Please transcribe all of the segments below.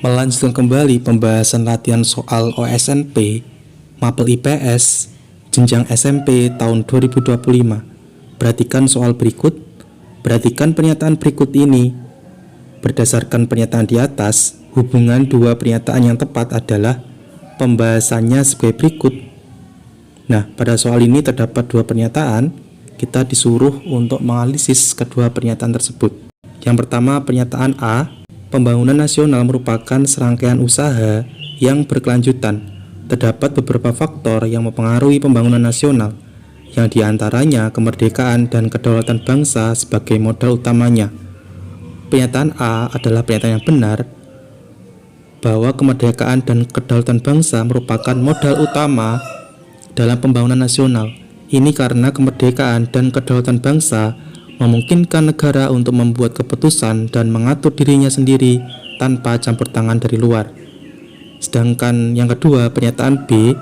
Melanjutkan kembali pembahasan latihan soal OSNP, Mapel IPS, jenjang SMP tahun 2025. Perhatikan soal berikut. Perhatikan pernyataan berikut ini. Berdasarkan pernyataan di atas, hubungan dua pernyataan yang tepat adalah pembahasannya sebagai berikut. Nah, pada soal ini terdapat dua pernyataan. Kita disuruh untuk menganalisis kedua pernyataan tersebut. Yang pertama, pernyataan A. Pembangunan nasional merupakan serangkaian usaha yang berkelanjutan. Terdapat beberapa faktor yang mempengaruhi pembangunan nasional, yang diantaranya kemerdekaan dan kedaulatan bangsa sebagai modal utamanya. Pernyataan A adalah pernyataan yang benar, bahwa kemerdekaan dan kedaulatan bangsa merupakan modal utama dalam pembangunan nasional. Ini karena kemerdekaan dan kedaulatan bangsa memungkinkan negara untuk membuat keputusan dan mengatur dirinya sendiri tanpa campur tangan dari luar. Sedangkan yang kedua, pernyataan B,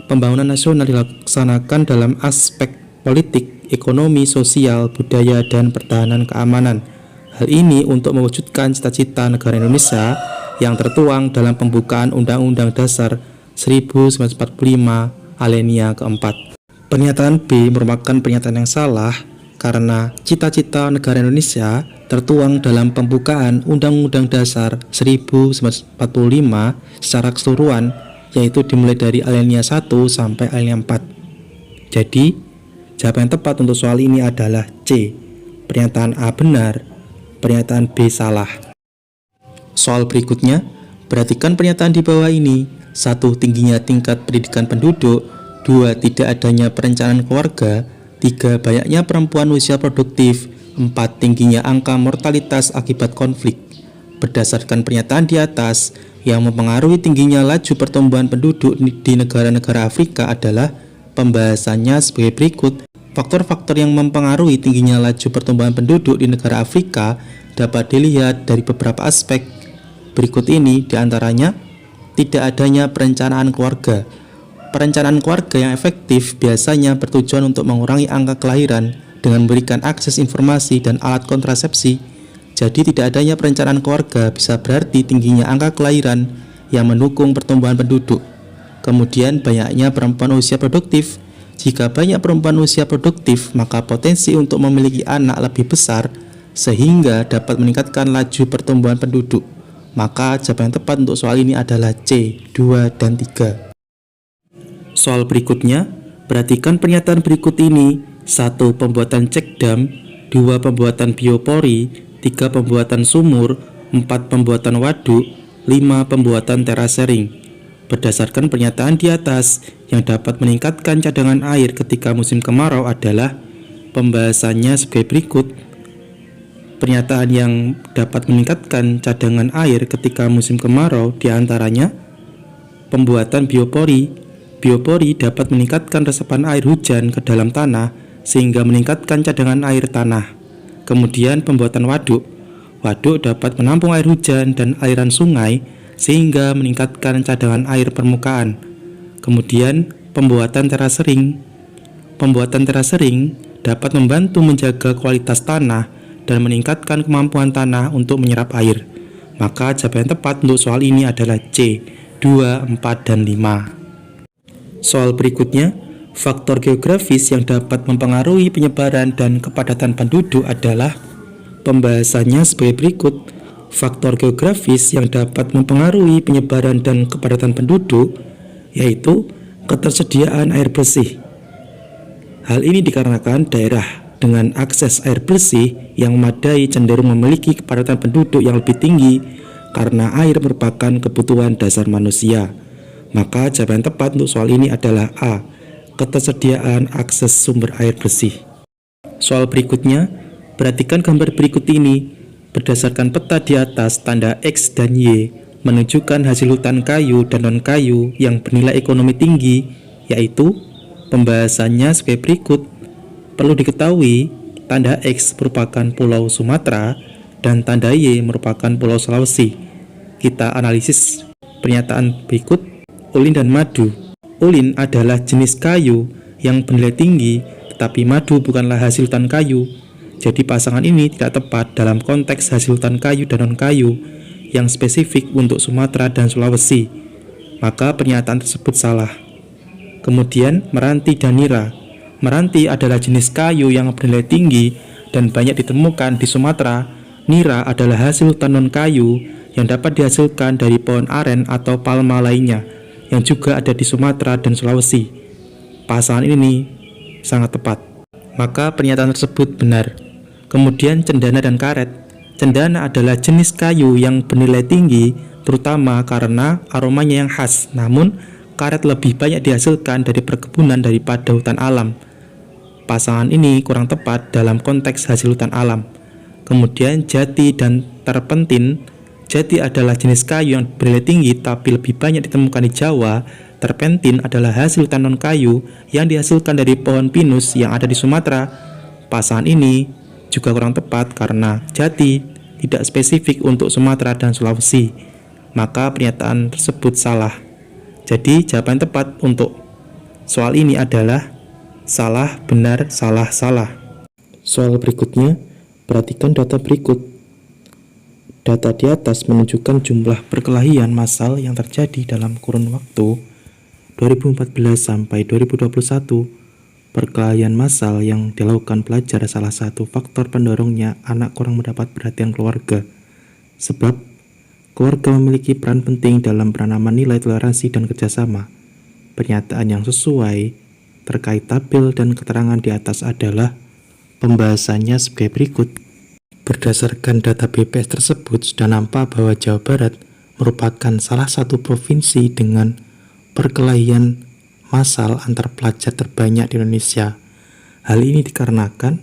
pembangunan nasional dilaksanakan dalam aspek politik, ekonomi, sosial, budaya, dan pertahanan keamanan. Hal ini untuk mewujudkan cita-cita negara Indonesia yang tertuang dalam pembukaan Undang-Undang Dasar 1945 alinea keempat. Pernyataan B merupakan pernyataan yang salah karena cita-cita negara Indonesia tertuang dalam pembukaan Undang-Undang Dasar 1945 secara keseluruhan, yaitu dimulai dari alinea 1 sampai alinea 4. Jadi, jawaban yang tepat untuk soal ini adalah C. Pernyataan A benar, pernyataan B salah. Soal berikutnya, perhatikan pernyataan di bawah ini. 1. Tingginya tingkat pendidikan penduduk. 2. Tidak adanya perencanaan keluarga. 3. Banyaknya perempuan usia produktif. 4. Tingginya angka mortalitas akibat konflik. Berdasarkan pernyataan di atas, yang mempengaruhi tingginya laju pertumbuhan penduduk di negara-negara Afrika adalah pembahasannya sebagai berikut. Faktor-faktor yang mempengaruhi tingginya laju pertumbuhan penduduk di negara Afrika dapat dilihat dari beberapa aspek. Berikut ini diantaranya: tidak adanya perencanaan keluarga. Perencanaan keluarga yang efektif biasanya bertujuan untuk mengurangi angka kelahiran dengan memberikan akses informasi dan alat kontrasepsi. Jadi tidak adanya perencanaan keluarga bisa berarti tingginya angka kelahiran yang mendukung pertumbuhan penduduk. Kemudian banyaknya perempuan usia produktif. Jika banyak perempuan usia produktif, maka potensi untuk memiliki anak lebih besar sehingga dapat meningkatkan laju pertumbuhan penduduk. Maka jawaban yang tepat untuk soal ini adalah C, 2 dan 3. Soal berikutnya, perhatikan pernyataan berikut ini. 1. Pembuatan cek dam. 2. Pembuatan biopori. 3. Pembuatan sumur. 4. Pembuatan waduk. 5. Pembuatan terasering. Berdasarkan pernyataan di atas, yang dapat meningkatkan cadangan air ketika musim kemarau adalah pembahasannya sebagai berikut. Pernyataan yang dapat meningkatkan cadangan air ketika musim kemarau diantaranya pembuatan biopori. Biopori dapat meningkatkan resapan air hujan ke dalam tanah sehingga meningkatkan cadangan air tanah. Kemudian pembuatan waduk. Waduk dapat menampung air hujan dan aliran sungai sehingga meningkatkan cadangan air permukaan. Kemudian pembuatan terasering. Pembuatan terasering dapat membantu menjaga kualitas tanah dan meningkatkan kemampuan tanah untuk menyerap air. Maka jawaban tepat untuk soal ini adalah C, 2, 4, dan 5. Soal berikutnya, faktor geografis yang dapat mempengaruhi penyebaran dan kepadatan penduduk adalah pembahasannya sebagai berikut. Faktor geografis yang dapat mempengaruhi penyebaran dan kepadatan penduduk yaitu ketersediaan air bersih. Hal ini dikarenakan daerah dengan akses air bersih yang memadai cenderung memiliki kepadatan penduduk yang lebih tinggi karena air merupakan kebutuhan dasar manusia. Maka jawaban tepat untuk soal ini adalah A, ketersediaan akses sumber air bersih. Soal berikutnya, perhatikan gambar berikut ini. Berdasarkan peta di atas, tanda X dan Y menunjukkan hasil hutan kayu dan non-kayu yang bernilai ekonomi tinggi, yaitu pembahasannya sebagai berikut. Perlu diketahui, tanda X merupakan Pulau Sumatera dan tanda Y merupakan Pulau Sulawesi. Kita analisis pernyataan berikut. Ulin dan madu. Ulin adalah jenis kayu yang bernilai tinggi, tetapi madu bukanlah hasil hutan kayu. Jadi pasangan ini tidak tepat dalam konteks hasil hutan kayu dan non-kayu yang spesifik untuk Sumatera dan Sulawesi, maka pernyataan tersebut salah. Kemudian meranti dan nira. Meranti adalah jenis kayu yang bernilai tinggi dan banyak ditemukan di Sumatera. Nira adalah hasil hutan non-kayu yang dapat dihasilkan dari pohon aren atau palma lainnya yang juga ada di Sumatera dan Sulawesi. Pasangan ini sangat tepat, maka pernyataan tersebut benar. Kemudian cendana dan karet. Cendana adalah jenis kayu yang bernilai tinggi terutama karena aromanya yang khas, namun karet lebih banyak dihasilkan dari perkebunan daripada hutan alam. Pasangan ini kurang tepat dalam konteks hasil hutan alam. Kemudian jati dan terpentin. Jati adalah jenis kayu yang bernilai tinggi tapi lebih banyak ditemukan di Jawa. Terpentin adalah hasil hutan non-kayu yang dihasilkan dari pohon pinus yang ada di Sumatera. Pasangan ini juga kurang tepat karena jati tidak spesifik untuk Sumatera dan Sulawesi. Maka pernyataan tersebut salah. Jadi jawaban tepat untuk soal ini adalah salah, benar, salah, salah. Soal berikutnya, perhatikan data berikut. Data di atas menunjukkan jumlah perkelahian massal yang terjadi dalam kurun waktu 2014 sampai 2021. Perkelahian massal yang dilakukan pelajar salah satu faktor pendorongnya anak kurang mendapat perhatian keluarga. Sebab keluarga memiliki peran penting dalam penanaman nilai toleransi dan kerjasama. Pernyataan yang sesuai terkait tabel dan keterangan di atas adalah pembahasannya sebagai berikut. Berdasarkan data BPS tersebut, sudah nampak bahwa Jawa Barat merupakan salah satu provinsi dengan perkelahian massal antar pelajar terbanyak di Indonesia. Hal ini dikarenakan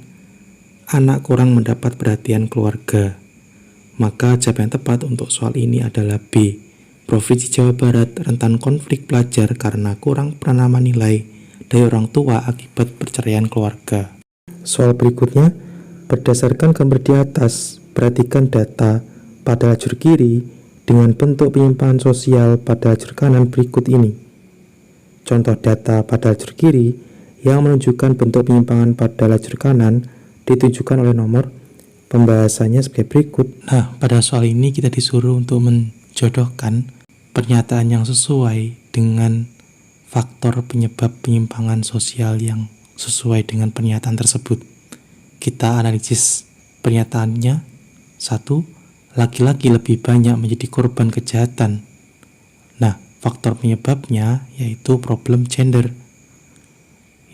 anak kurang mendapat perhatian keluarga. Maka jawaban yang tepat untuk soal ini adalah B. Provinsi Jawa Barat rentan konflik pelajar karena kurang penanaman nilai dari orang tua akibat perceraian keluarga. Soal berikutnya, berdasarkan gambar di atas, perhatikan data pada lajur kiri dengan bentuk penyimpangan sosial pada lajur kanan berikut ini. Contoh data pada lajur kiri yang menunjukkan bentuk penyimpangan pada lajur kanan ditunjukkan oleh nomor. Pembahasannya sebagai berikut. Nah, pada soal ini kita disuruh untuk menjodohkan pernyataan yang sesuai dengan faktor penyebab penyimpangan sosial yang sesuai dengan pernyataan tersebut. Kita analisis pernyataannya. 1. Laki-laki lebih banyak menjadi korban kejahatan. Nah, faktor penyebabnya yaitu problem gender.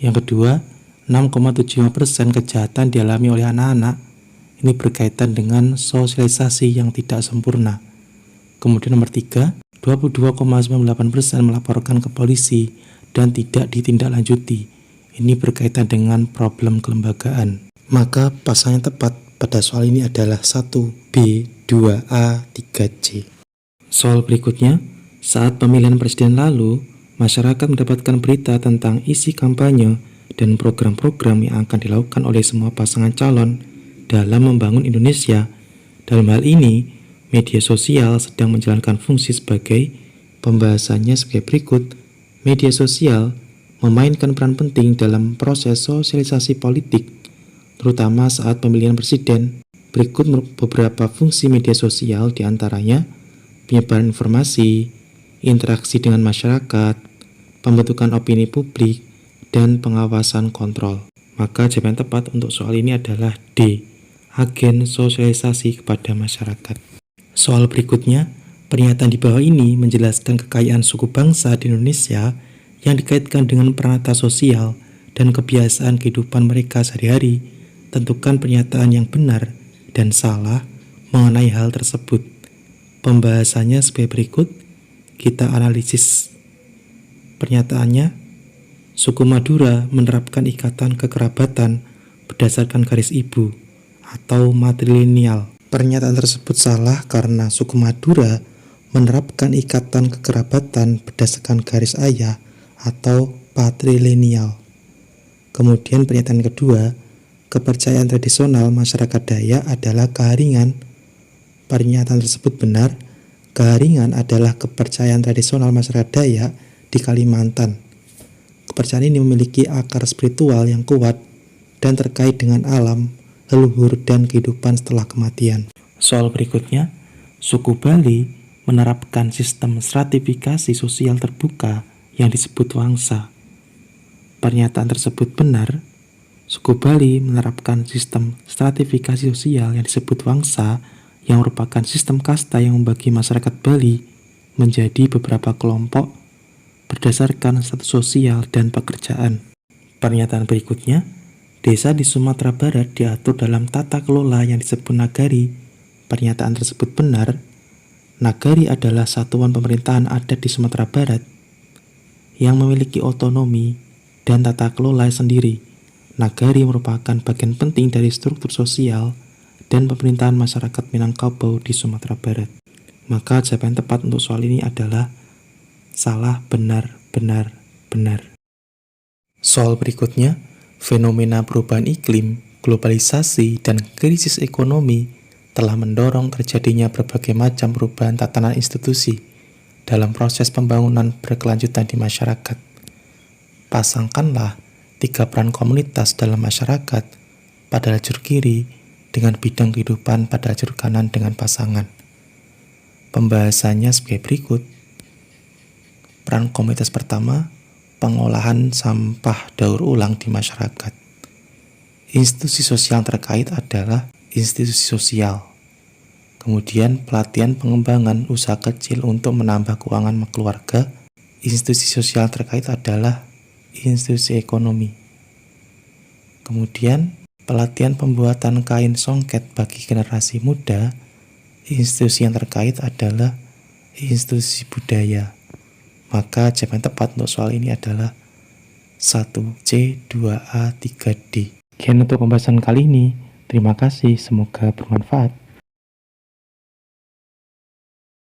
Yang kedua, 6,75% kejahatan dialami oleh anak-anak. Ini berkaitan dengan sosialisasi yang tidak sempurna. Kemudian nomor 3, 22,98% melaporkan ke polisi dan tidak ditindaklanjuti. Ini berkaitan dengan problem kelembagaan. Maka pasangan yang tepat pada soal ini adalah 1B, 2A, 3C. Soal berikutnya, saat pemilihan presiden lalu, masyarakat mendapatkan berita tentang isi kampanye dan program-program yang akan dilakukan oleh semua pasangan calon dalam membangun Indonesia. Dalam hal ini, media sosial sedang menjalankan fungsi sebagai pembahasannya sebagai berikut. Media sosial memainkan peran penting dalam proses sosialisasi politik, terutama saat pemilihan presiden. Berikut beberapa fungsi media sosial, diantaranya penyebaran informasi, interaksi dengan masyarakat, pembentukan opini publik, dan pengawasan kontrol. Maka jawaban tepat untuk soal ini adalah D, agen sosialisasi kepada masyarakat. Soal berikutnya, pernyataan di bawah ini menjelaskan kekayaan suku bangsa di Indonesia yang dikaitkan dengan peranata sosial dan kebiasaan kehidupan mereka sehari-hari. Tentukan pernyataan yang benar dan salah mengenai hal tersebut. Pembahasannya sebagai berikut. Kita analisis pernyataannya. Suku Madura menerapkan ikatan kekerabatan berdasarkan garis ibu atau matrilineal. Pernyataan tersebut salah karena suku Madura menerapkan ikatan kekerabatan berdasarkan garis ayah atau patrilineal. Kemudian pernyataan kedua, kepercayaan tradisional masyarakat Dayak adalah keharingan. Pernyataan tersebut benar. Keharingan adalah kepercayaan tradisional masyarakat Dayak di Kalimantan. Kepercayaan ini memiliki akar spiritual yang kuat dan terkait dengan alam, leluhur, dan kehidupan setelah kematian. Soal berikutnya, Suku Bali menerapkan sistem stratifikasi sosial terbuka yang disebut wangsa. Pernyataan tersebut benar. Suku Bali menerapkan sistem stratifikasi sosial yang disebut wangsa, yang merupakan sistem kasta yang membagi masyarakat Bali menjadi beberapa kelompok berdasarkan status sosial dan pekerjaan. Pernyataan berikutnya, desa di Sumatera Barat diatur dalam tata kelola yang disebut nagari. Pernyataan tersebut benar. Nagari adalah satuan pemerintahan adat di Sumatera Barat yang memiliki otonomi dan tata kelola sendiri. Nagari merupakan bagian penting dari struktur sosial dan pemerintahan masyarakat Minangkabau di Sumatera Barat. Maka jawaban tepat untuk soal ini adalah salah, benar, benar, benar. Soal berikutnya, fenomena perubahan iklim, globalisasi, dan krisis ekonomi telah mendorong terjadinya berbagai macam perubahan tatanan institusi dalam proses pembangunan berkelanjutan di masyarakat. Pasangkanlah 3 peran komunitas dalam masyarakat pada lajur kiri dengan bidang kehidupan pada lajur kanan dengan pasangan. Pembahasannya sebagai berikut. Peran komunitas pertama, pengolahan sampah daur ulang di masyarakat. Institusi sosial terkait adalah institusi sosial. Kemudian pelatihan pengembangan usaha kecil untuk menambah keuangan keluarga. Institusi sosial terkait adalah institusi ekonomi. Kemudian pelatihan pembuatan kain songket bagi generasi muda. Institusi yang terkait adalah institusi budaya. Maka jawaban tepat untuk soal ini adalah 1C, 2A, 3D. Sekian untuk pembahasan kali ini. Terima kasih, semoga bermanfaat.